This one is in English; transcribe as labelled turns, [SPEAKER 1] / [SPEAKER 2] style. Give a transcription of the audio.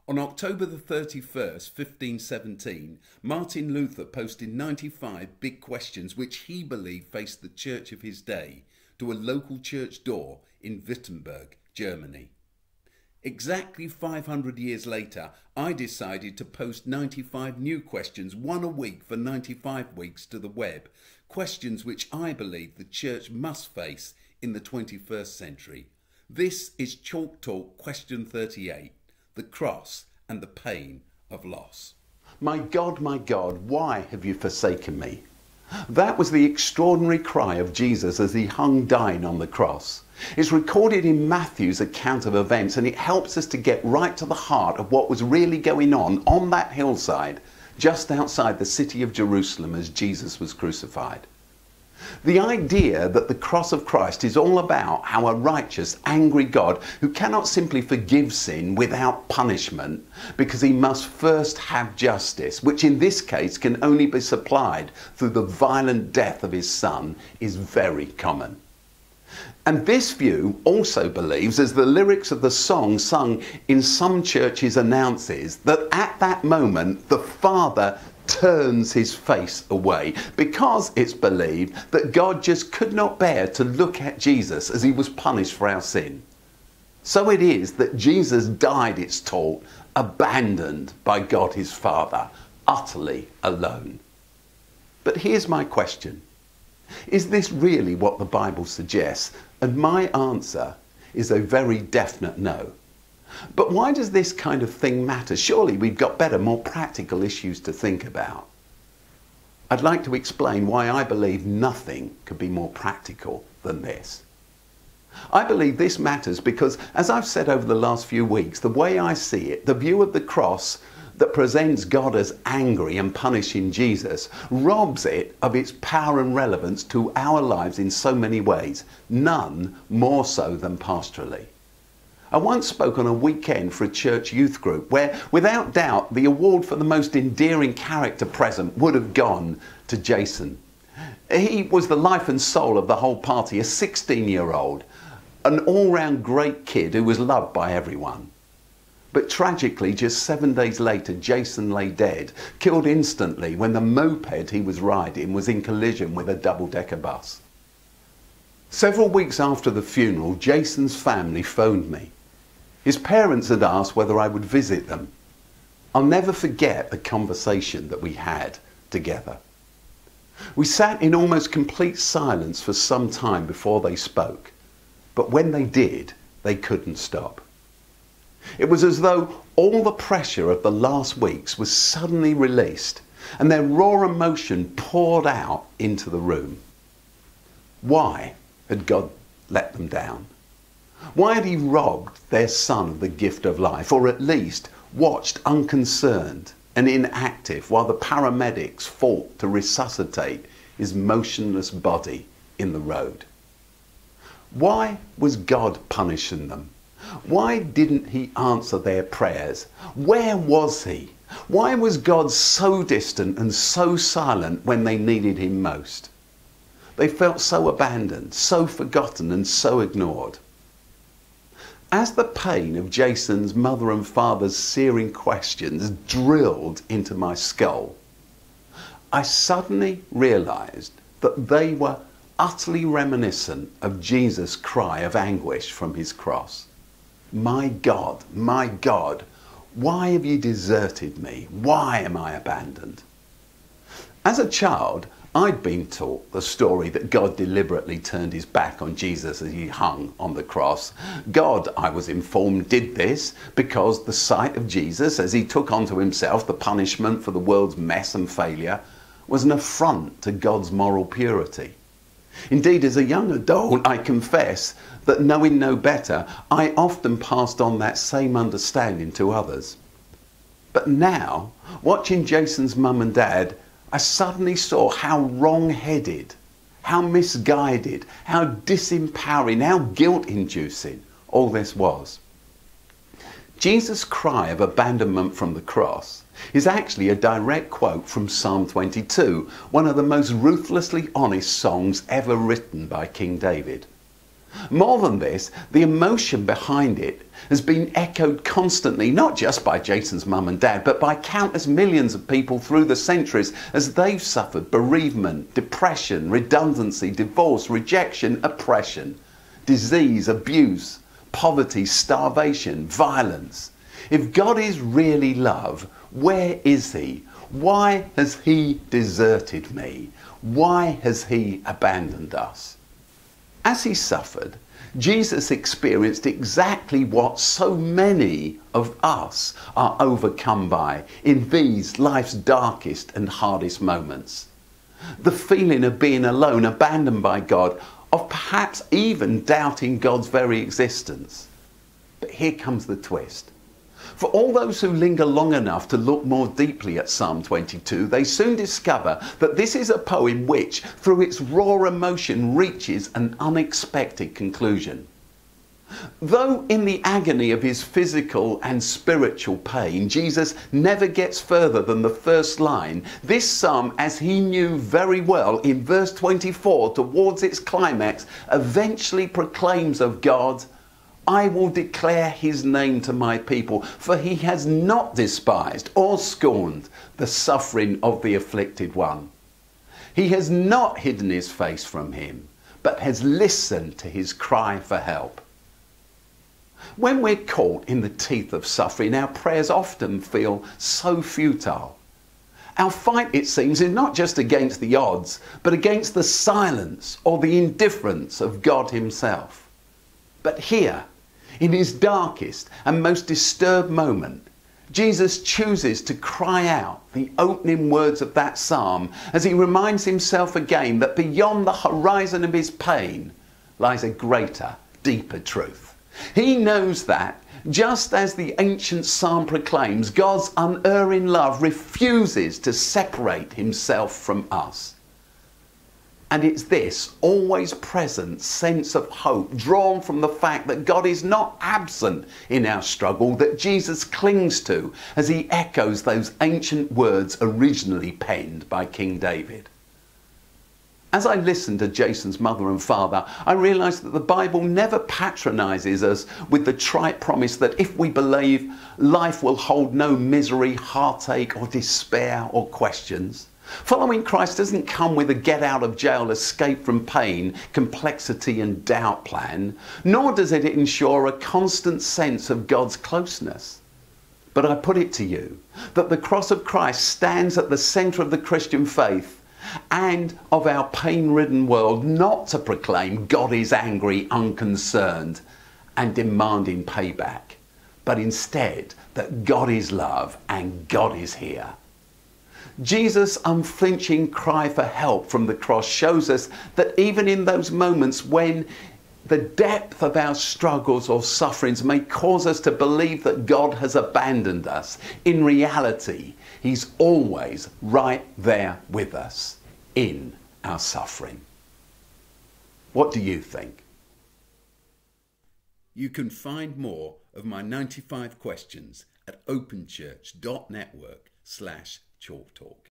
[SPEAKER 1] On October the 31st, 1517, Martin Luther posted 95 big questions which he believed faced the church of his day to a local church door in Wittenberg, Germany. Exactly 500 years later, I decided to post 95 new questions, one a week for 95 weeks, to the web. Questions which I believe the church must face in the 21st century. This is Chalk Talk question 38. The cross and the pain of loss.
[SPEAKER 2] My God, why have you forsaken me? That was the extraordinary cry of Jesus as he hung dying on the cross. It's recorded in Matthew's account of events, and it helps us to get right to the heart of what was really going on that hillside just outside the city of Jerusalem as Jesus was crucified. The idea that the cross of Christ is all about how a righteous, angry God, who cannot simply forgive sin without punishment because he must first have justice, which in this case can only be supplied through the violent death of his son, is very common. And this view also believes, as the lyrics of the song sung in some churches announces, that at that moment the Father turns his face away, because it's believed that God just could not bear to look at Jesus as he was punished for our sin. So it is that Jesus died, it's taught, abandoned by God his Father, utterly alone. But here's my question. Is this really what the Bible suggests? And my answer is a very definite no. But why does this kind of thing matter? Surely we've got better, more practical issues to think about. I'd like to explain why I believe nothing could be more practical than this. I believe this matters because, as I've said over the last few weeks, the way I see it, the view of the cross that presents God as angry and punishing Jesus robs it of its power and relevance to our lives in so many ways, none more so than pastorally. I once spoke on a weekend for a church youth group where, without doubt, the award for the most endearing character present would have gone to Jason. He was the life and soul of the whole party, a 16-year-old, an all-round great kid who was loved by everyone. But tragically, just 7 days later, Jason lay dead, killed instantly when the moped he was riding was in collision with a double-decker bus. Several weeks after the funeral, Jason's family phoned me. His parents had asked whether I would visit them. I'll never forget the conversation that we had together. We sat in almost complete silence for some time before they spoke, but when they did, they couldn't stop. It was as though all the pressure of the last weeks was suddenly released and their raw emotion poured out into the room. Why had God let them down? Why had he robbed their son of the gift of life, or at least watched unconcerned and inactive while the paramedics fought to resuscitate his motionless body in the road? Why was God punishing them? Why didn't he answer their prayers? Where was he? Why was God so distant and so silent when they needed him most? They felt so abandoned, so forgotten and so ignored. As the pain of Jason's mother and father's searing questions drilled into my skull, I suddenly realized that they were utterly reminiscent of Jesus' cry of anguish from his cross. My God, why have you deserted me? Why am I abandoned? As a child, I'd been taught the story that God deliberately turned his back on Jesus as he hung on the cross. God, I was informed, did this because the sight of Jesus as he took onto himself the punishment for the world's mess and failure was an affront to God's moral purity. Indeed, as a young adult, I confess that knowing no better, I often passed on that same understanding to others. But now, watching Jason's mum and dad, I suddenly saw how wrong-headed, how misguided, how disempowering, how guilt-inducing all this was. Jesus' cry of abandonment from the cross is actually a direct quote from Psalm 22, one of the most ruthlessly honest songs ever written by King David. More than this, the emotion behind it has been echoed constantly, not just by Jason's mum and dad, but by countless millions of people through the centuries as they've suffered bereavement, depression, redundancy, divorce, rejection, oppression, disease, abuse, poverty, starvation, violence. If God is really love, where is he? Why has he deserted me? Why has he abandoned us? As he suffered, Jesus experienced exactly what so many of us are overcome by in these life's darkest and hardest moments. The feeling of being alone, abandoned by God, of perhaps even doubting God's very existence. But here comes the twist. For all those who linger long enough to look more deeply at Psalm 22, they soon discover that this is a poem which, through its raw emotion, reaches an unexpected conclusion. Though in the agony of his physical and spiritual pain, Jesus never gets further than the first line, this psalm, as he knew very well in verse 24 towards its climax, eventually proclaims of God, I will declare his name to my people, for he has not despised or scorned the suffering of the afflicted one. He has not hidden his face from him, but has listened to his cry for help. When we're caught in the teeth of suffering, our prayers often feel so futile. Our fight, it seems, is not just against the odds, but against the silence or the indifference of God himself. But here, in his darkest and most disturbed moment, Jesus chooses to cry out the opening words of that psalm as he reminds himself again that beyond the horizon of his pain lies a greater, deeper truth. He knows that, just as the ancient psalm proclaims, God's unerring love refuses to separate himself from us. And it's this always present sense of hope drawn from the fact that God is not absent in our struggle that Jesus clings to as he echoes those ancient words originally penned by King David. As I listened to Jason's mother and father, I realised that the Bible never patronises us with the trite promise that if we believe, life will hold no misery, heartache or despair or questions. Following Christ doesn't come with a get out of jail, escape from pain, complexity and doubt plan, nor does it ensure a constant sense of God's closeness. But I put it to you that the cross of Christ stands at the centre of the Christian faith and of our pain-ridden world, not to proclaim God is angry, unconcerned and demanding payback, but instead that God is love and God is here. Jesus' unflinching cry for help from the cross shows us that even in those moments when the depth of our struggles or sufferings may cause us to believe that God has abandoned us, in reality, he's always right there with us in our suffering. What do you think?
[SPEAKER 1] You can find more of my 95 questions at openchurch.network/chalktalk.